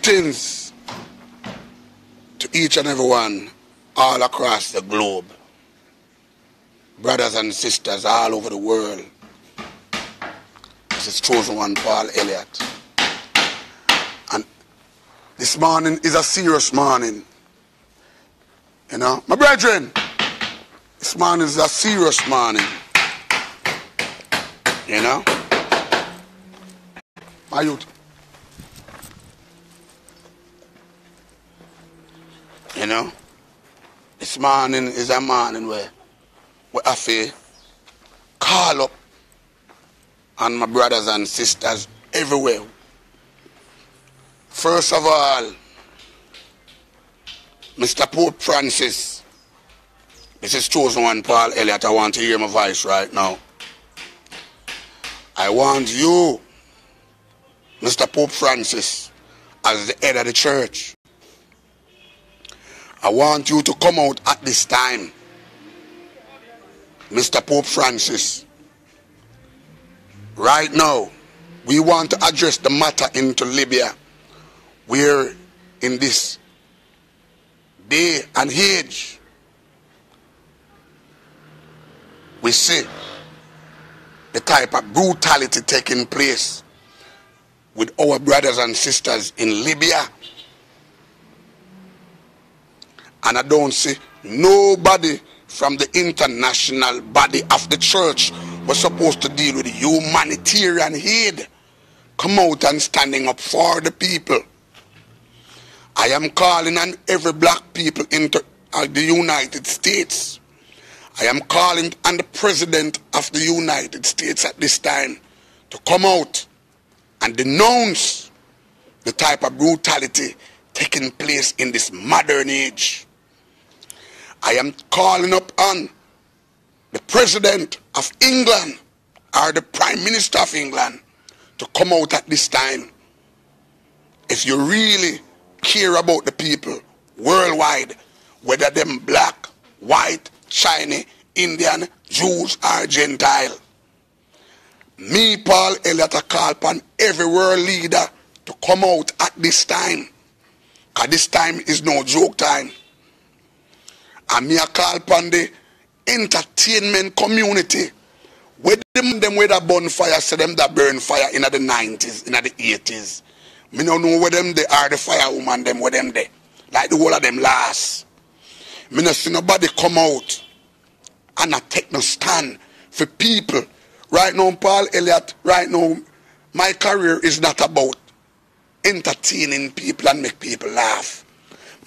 Greetings to each and everyone all across the globe, brothers and sisters all over the world. This is chosen one, Paul Elliott. And this morning is a serious morning. You know, my brethren, this morning is a serious morning. You know, my youth. You know, this morning is a morning where I feel call up on my brothers and sisters everywhere. First of all, Mr. Pope Francis, this is chosen one, Paul Elliott. I want to hear my voice right now. I want you, Mr. Pope Francis, as the head of the church, I want you to come out at this time. Mr. Pope Francis, right now, we want to address the matter into Libya, where in this day and age, we see the type of brutality taking place with our brothers and sisters in Libya. And I don't see nobody from the international body of the church was supposed to deal with humanitarian aid come out and standing up for the people. I am calling on every black people in the United States. I am calling on the President of the United States at this time to come out and denounce the type of brutality taking place in this modern age. I am calling up on the President of England or the Prime Minister of England to come out at this time. If you really care about the people worldwide, whether them black, white, Chinese, Indian, Jews, or Gentile, me, Paul Elliott, I call upon every world leader to come out at this time. Because this time is no joke time. And me I call upon the entertainment community. Where them with a bonfire, say them that burn fire in the 90s, in the 80s. Me don't know where them they are, the firewoman, them where them they. Like the whole of them last. Me not see nobody come out and not take no stand for people. Right now, Paul Elliott, right now, my career is not about entertaining people and make people laugh.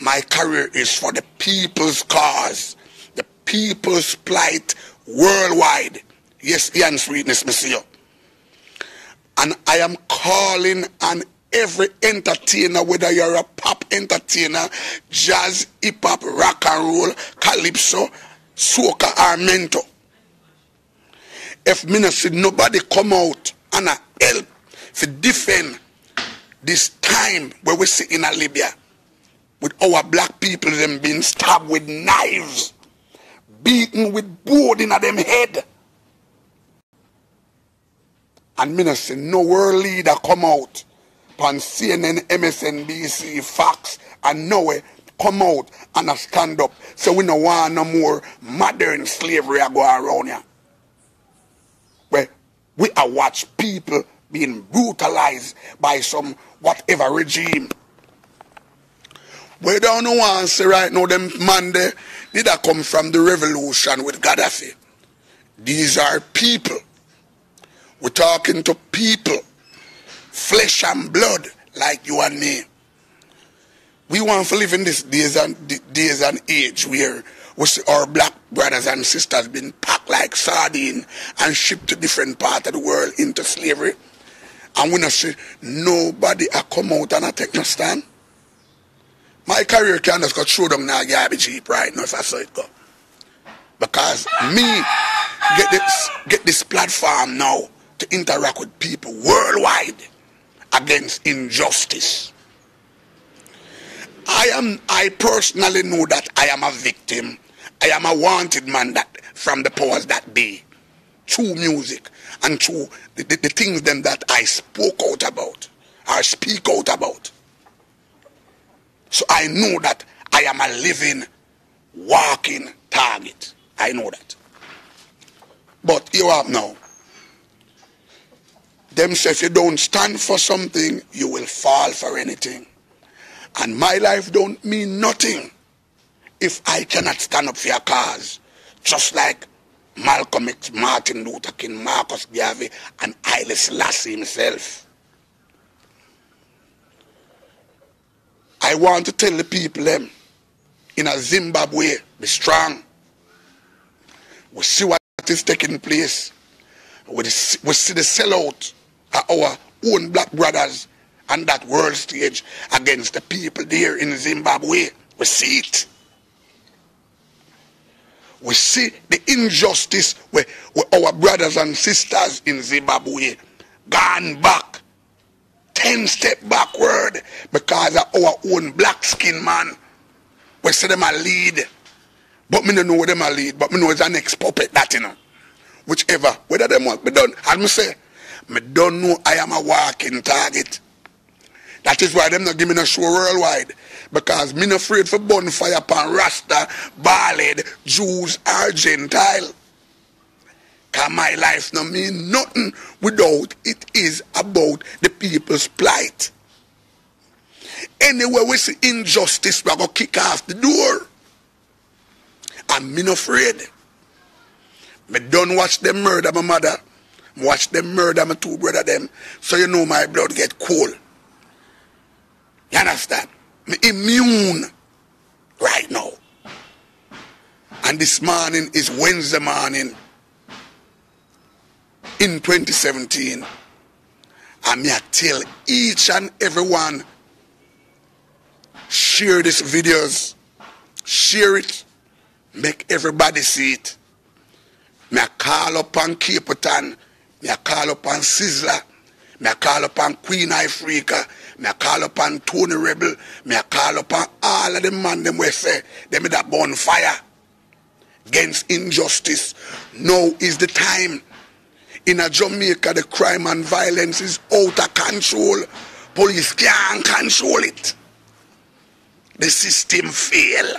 My career is for the people's cause, the people's plight worldwide. Yes, Ian Sweetness, monsieur. And I am calling on every entertainer, whether you're a pop entertainer, jazz, hip-hop, rock and roll, calypso, soca, or mento. If me not see nobody come out and help to defend this time where we sit in Libya, with our black people them being stabbed with knives, beaten with board in them head. And me not see no world leader come out on CNN, MSNBC, Fox, and nowhere come out and stand up. So we don't want no more modern slavery go around here. Where we are watch people being brutalized by some whatever regime. We don't know and say right now them man there did that come from the revolution with Gaddafi. These are people. We're talking to people, flesh and blood like you and me. We want to live in this days and age where we see our black brothers and sisters being packed like sardine and shipped to different parts of the world into slavery. And we not see nobody come out and take no stand. My career can just go through them now garbage heap right now if I saw it go. Because me get this platform now to interact with people worldwide against injustice. I personally know that I am a victim. I am a wanted man that from the powers that be. Through music and through the things them that I spoke out about or speak out about. So I know that I am a living, walking target. I know that. But you have now. Them say if you don't stand for something, you will fall for anything. And my life don't mean nothing if I cannot stand up for a cause. Just like Malcolm X, Martin Luther King, Marcus Garvey, and Haile Selassie himself. I want to tell the people them in a Zimbabwe, be strong. We see what is taking place. We see the sellout of our own black brothers on that world stage against the people there in Zimbabwe. We see it. We see the injustice with our brothers and sisters in Zimbabwe gone back 10 steps backward because of our own black skin man. We see them a lead, but me don't know where them a lead, but me know it's the next puppet that, you know. Whichever, whether them want, me don't, as me say, me don't know I am a walking target. That is why them not give me no show worldwide. Because me not afraid for bonfire upon Rasta, Ballad, Jews or Gentile. Because my life no mean nothing without it is about the people's plight. Anywhere we see injustice, we are going to kick off the door. And me not afraid. Me don't watch them murder my mother. Watch them murder my two brother them. So you know my blood get cold. You understand? Me immune right now. And this morning is Wednesday morning in 2017. And me I tell each and everyone, share these videos, share it, make everybody see it. Me I call upon Caperton, me I call upon Sizzler, me I call upon Queen Ifrica, me I call upon Tony Rebel, me I call upon all of the man them we say, them with that bonfire against injustice. Now is the time. In a Jamaica, the crime and violence is out of control. Police can't control it. The system fail.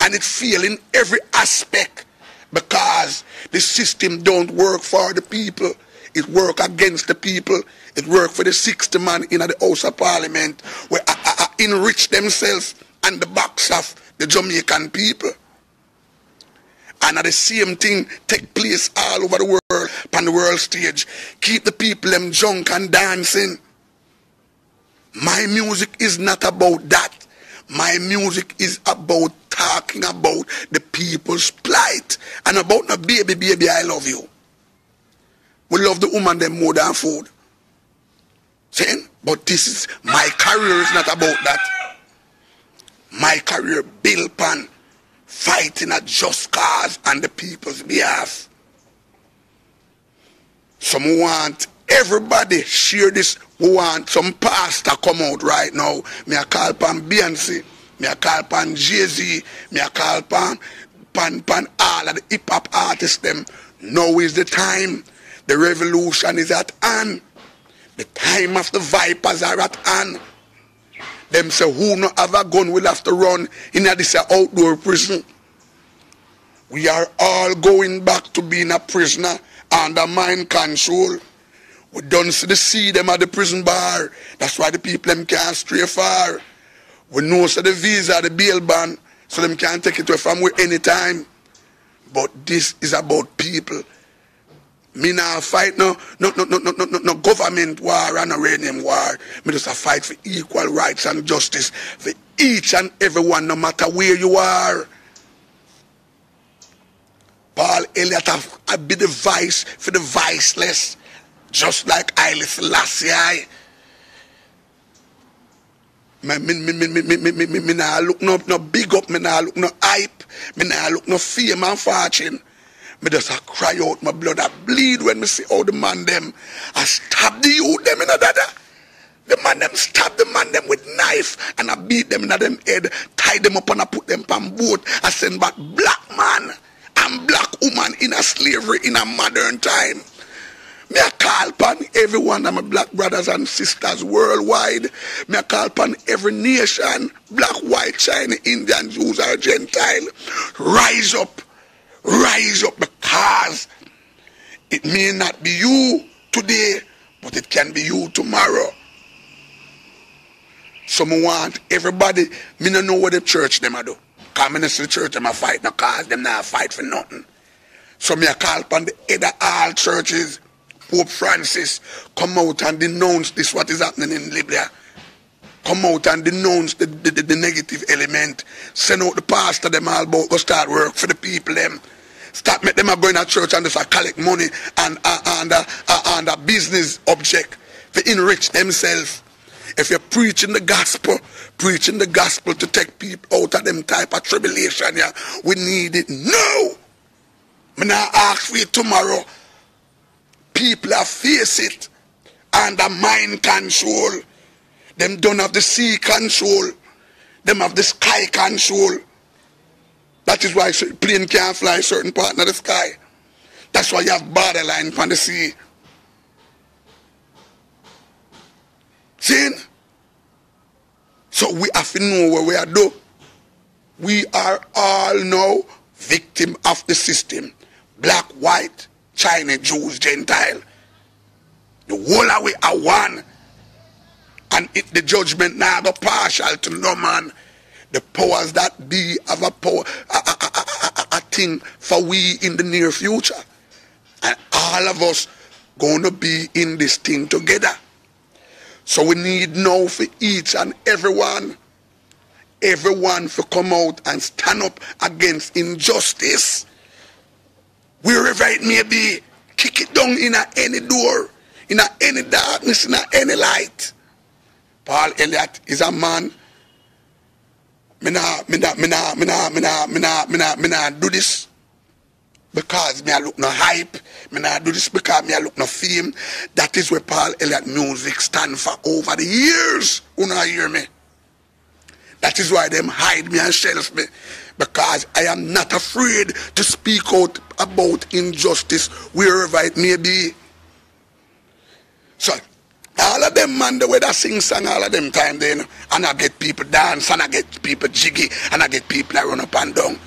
And it fail in every aspect because the system don't work for the people. It work against the people. It work for the 60 man in the House of Parliament where enrich themselves on the backs of the Jamaican people. And the same thing take place all over the world, on the world stage. Keep the people them drunk and dancing. My music is not about that. My music is about talking about the people's plight. And about no baby, baby, I love you. We love the woman them more than food. Saying, but this is, my career is not about that. My career built upon fighting a just cause on the people's behalf. Some want everybody share this. We want some pastor come out right now. Me I call upon Beyonce. Me I call upon Jay-Z. Me I call upon all of the hip-hop artists them. Now is the time. The revolution is at hand. The time of the vipers are at hand. Them say who no have a gun will have to run in this outdoor prison. We are all going back to being a prisoner under mind control. We don't see them at the prison bar. That's why the people them can't stray far. We know so the visa, the bail ban, so them can't take it away from we anytime. But this is about people. Me not fight no government war and no uranium war. Me just a fight for equal rights and justice for each and everyone, no matter where you are. Paul Elliott have be the vice for the viceless, just like Haile Selassie. Me nah look no big up, me nah look no hype, me nah look no fame and fortune. Me just a cry out, my blood a bleed when me see how the man them I stab the youth them in a dada. The man them stab the man them with knife and I beat them in a them head, tie them up and I put them on boat. I send back black man and black woman in a slavery in a modern time. Me I call upon every one of my black brothers and sisters worldwide. Me I call upon every nation, black, white, China, Indian, Jews, or Gentile. Rise up, because it may not be you today, but it can be you tomorrow. So I want everybody, me don't know what the church them a do. Because I don't see the church them a fight, no cause them not fight for nothing. So me I call upon the head of all churches, Pope Francis, come out and denounce this what is happening in Libya. Come out and denounce the negative element. Send out the pastor them all about go start work for the people them. Stop make them going to church and just collect money and a business object to enrich themselves. If you're preaching the gospel to take people out of them type of tribulation, yeah, we need it. No! I'm not ask for it tomorrow. People are face it under mind control. Them don't have the sea control. Them have the sky control. That is why plane can't fly certain part of the sky. That's why you have borderline from the sea. See? So we have to know what we are doing. We are all now victim of the system. Black, white, China, Jews, Gentile. The whole of we are one. And if the judgment now go partial to no man, the powers that be have a power, a thing for we in the near future. And all of us gonna be in this thing together. So we need now for each and everyone to come out and stand up against injustice. Wherever it may be, kick it down in any door, in any darkness, in any light. Paul Elliott is a man. Me nah do this because me I look no hype. Me nah do this because me I look no fame. That is where Paul Elliott music stand for over the years. You not hear me? That is why them hide me and shelf me. Because I am not afraid to speak out about injustice wherever it may be. So all of them man the way that sing song all of them time then, and I get people dance and I get people jiggy and I get people that run up and down.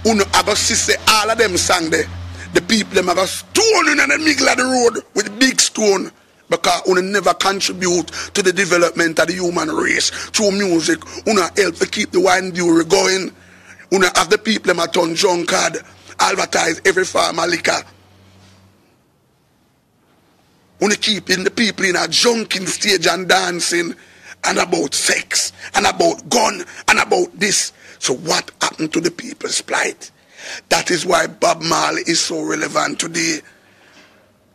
Uno I go see say all of them song there, the people them I go stone in the middle of the road with big stone because uno never contribute to the development of the human race through music. Uno help to keep the wine brewery going. Uno have the people them a turn drunkard, advertise every farmer liquor. Only keeping the people in a junking stage and dancing and about sex and about gun and about this. So what happened to the people's plight? That is why Bob Marley is so relevant today.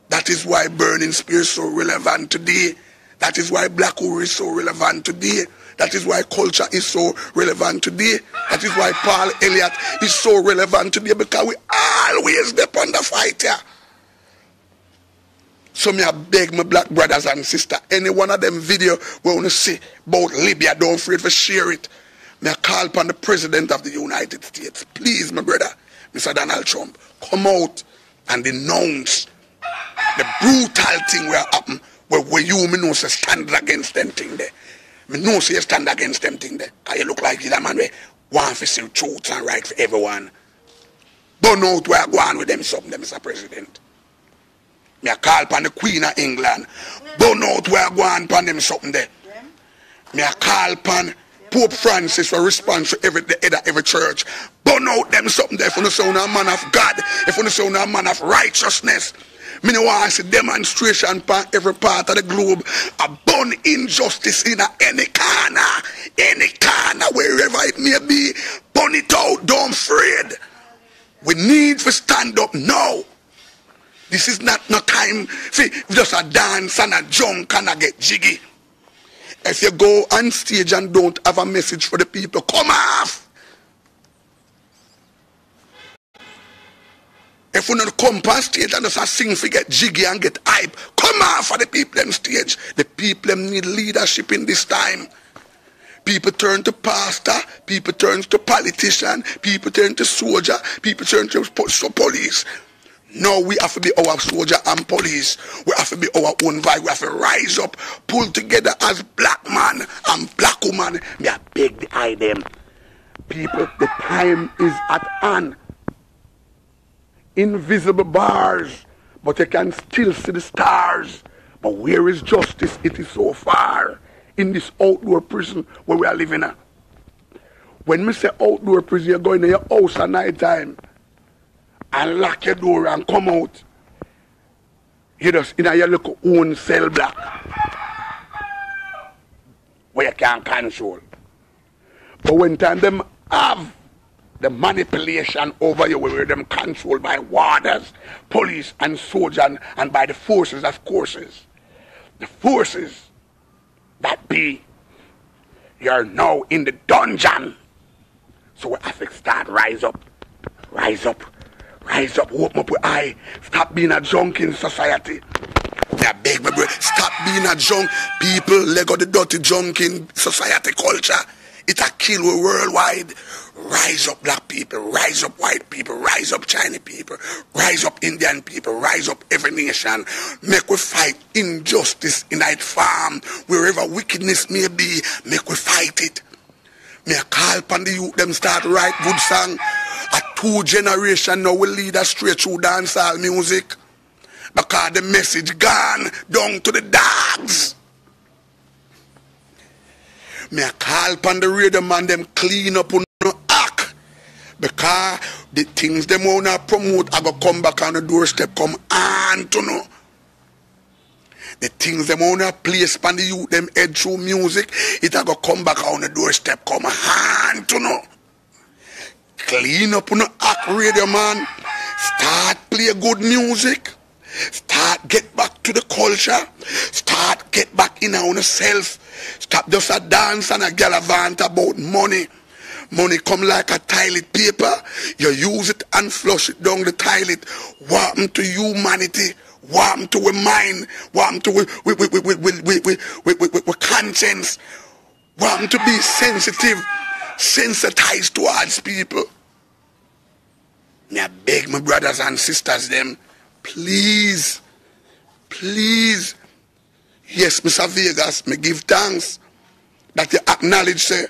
That is why Burning Spear is so relevant today. That is why Black Uri is so relevant today. That is why culture is so relevant today. That is why Paul Elliott is so relevant today, because we always depend on the fight here. So me I beg my black brothers and sisters, any one of them video we want to see about Libya, don't afraid to share it. Me I call upon the President of the United States. Please, my brother, Mr. Donald Trump, come out and denounce the brutal thing where happen, where you me know say stand against them thing there. Me know say you stand against them thing there. Cause you look like you the man where want to see truth and right for everyone. Don't know where I go on with them something, Mr. President. Me I call upon the Queen of England. Don't know where I go on upon them something there. Me I call upon Pope Francis for response to the head of every church. Burn out them something there. If you say a man of God, if you say a man of righteousness, me no want to see demonstration upon every part of the globe. A burn injustice in any corner, wherever it may be. Burn it out, don't afraid. We need to stand up now. This is not no time for just a dance and a junk and a get jiggy. If you go on stage and don't have a message for the people, come off. If you don't come on stage and just sing for get jiggy and get hype, come off for the people on stage. The people need leadership in this time. People turn to pastor, people turn to politician, people turn to soldier, people turn to police. No, we have to be our soldier and police. We have to be our own vibe. We have to rise up, pull together as black man and black woman. Me I beg the eye them. People, the time is at hand. Invisible bars, but you can still see the stars. But where is justice? It is so far. In this outdoor prison where we are living at. When we say outdoor prison, you're going to your house at night time and lock your door and come out. You just in your little own cell block where you can't control. But when time them have the manipulation over you, where them controlled by warders, police and soldiers and by the forces of courses. The forces that be, you're now in the dungeon. So we have to start rise up, open up your eye, stop being a junk in society. I beg my brother, stop being a junk. People let go the dirty junk in society culture. It a kill we worldwide. Rise up black people, rise up white people, rise up Chinese people, rise up Indian people, rise up every nation. Make we fight injustice in that farm, wherever wickedness may be, make we fight it. May I call upon the youth, them start write good song. A 2 generation now will lead us straight through dancehall music. Because the message gone down to the dogs. May I call upon the radio man, them clean up on no act. Because the things them wanna promote are gonna come back on the doorstep, come on to know. The things them wanna place upon the youth, them head through music, it are gonna come back on the doorstep, come on to know. Clean up on the act, radio man. Start play good music. Start get back to the culture. Start get back in our own self. Stop just a dance and a gallivant about money. Money come like a toilet paper. You use it and flush it down the toilet. What happened to humanity? What happened to our mind? What happened to our conscience? What happened to be sensitive, sensitized towards people? I beg my brothers and sisters them, please, please. Yes, Mr. Vegas, me give thanks that you acknowledge say,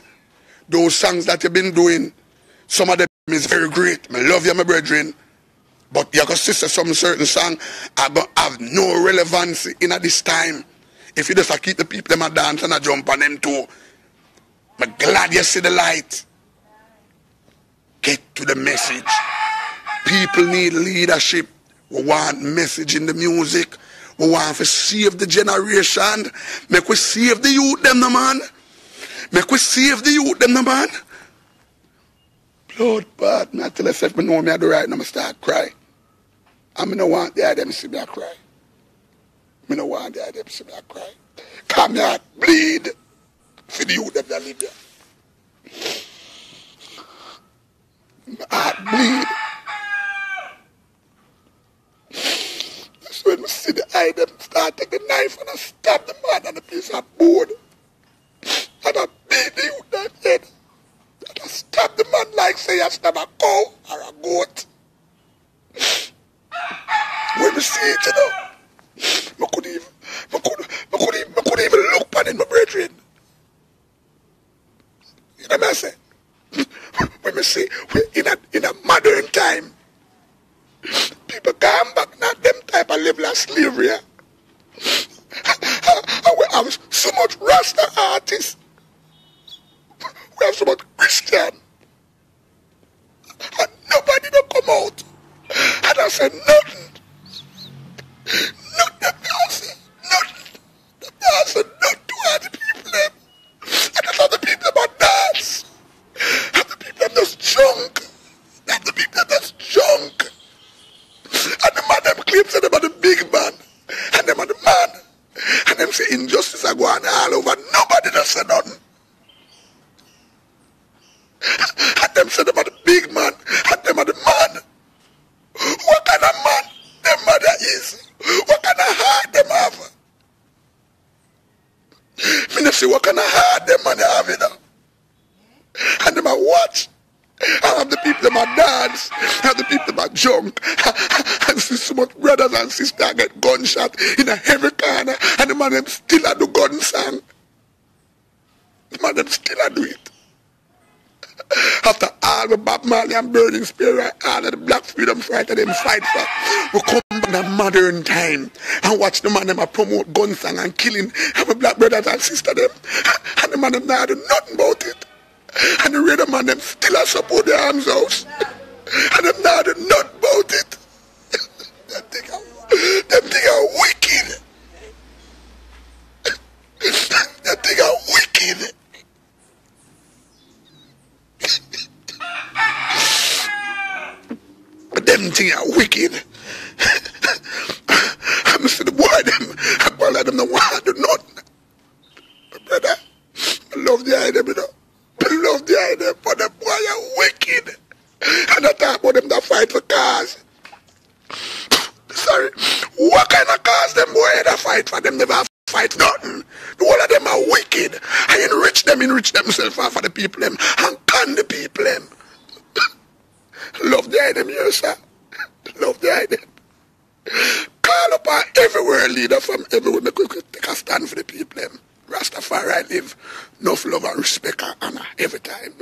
those songs that you've been doing, some of them is very great. I love you, my brethren. But you can see some certain song are going to have no relevancy in at this time. If you just keep the people them a dance and a jump on them too. I'm glad you see the light. Get to the message. People need leadership. We want message in the music. We want to save the generation. Make we save the youth them, no man. Make we save the youth them, no man. Blood bad. Me tell myself, I know me I do right now, I start cry. And I don't want the them see me cry. I don't want the them see me cry. Come me heart bleed for the youth them that live there. My heart bleed. That's when I see the eye them start take the knife and I stab the man on a piece of board. And I beat the youth that head. And I stab the man like say I stab a cow or a goat. When we see it, you know, I couldn't even look upon it, my brethren. You know what I say? When we see in a modern time, people come back not them type of level of slavery. And we have so much Rasta artists. We have so much Christian. And nobody don't come out. And I said nothing. Not the person. Nothing. The person not to the people them. And that's how the people about dance. And the people them just junk. And the people them just junk. And the man them claims that them are the big man. And them are the man. And them say injustice are going all over. Nobody does say nothing. And them say them are the big man. And them are the man. What kind of man them mother is? What kind of heart them have? Me not see what kind of heart them man have, you know. And them a watch I have the people that dance. I have the people that junk. And see so much brothers and sisters get gunshot in every corner. And the man them still at the gun song. The man them still at do it. After all the Bob Marley and Burning Spear, all of the black freedom fighter them fight for, we come back in a modern time and watch the man them a promote gun song and killing our black brothers and sisters them. And the man them not do nothing about it. And the red man them still a support the arms house. And them not do nothing about it. Them thing are wicked. Them thing are wicked. Them thing are wicked. I see the boy them, I call them the one do nothing. Brother, I love the idea, brother. I love the idea, but the boy are wicked. And I talk about them that fight for cars. Sorry, what kind of cars them boy that fight for? Them never fight nothing. The whole of them are wicked. I enrich themselves for the people them and con the people them. Love the item here, sir. Love the item. Call upon every world leader from everywhere. Make we take a stand for the people them. Rastafari live. Enough love and respect and honor every time.